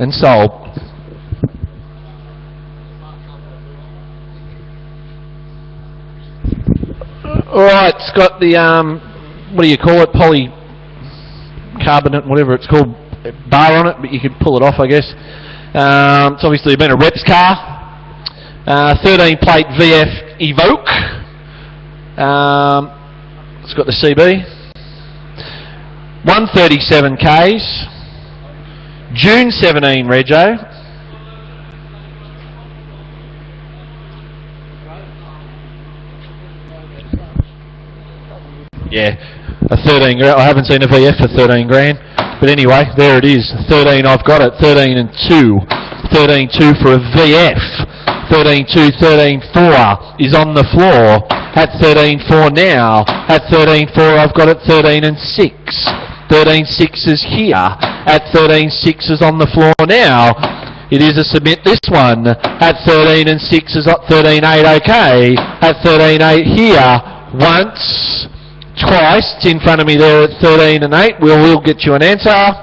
and sold. Alright, it's got the, what do you call it, polycarbonate, whatever it's called, bar on it, but you could pull it off, I guess. It's obviously been a reps car. 13 plate VF EVOKE. It's got the CB. 137 Ks. June 17 rego. Yeah, a 13 grand. I haven't seen a VF for 13 grand. But anyway, there it is. 13, I've got it. 13 and 2. 13.2 for a VF. 13.2, 13.4 is on the floor. At 13.4 now. At 13.4, I've got it 13 and 6. 13.6 is here. At 13.6 is on the floor now. It is a submit this one. At 13 and 6 is at 13.8, okay. At 13.8 here. Once. Twice. It's in front of me there at 13 and 8. We'll get you an answer.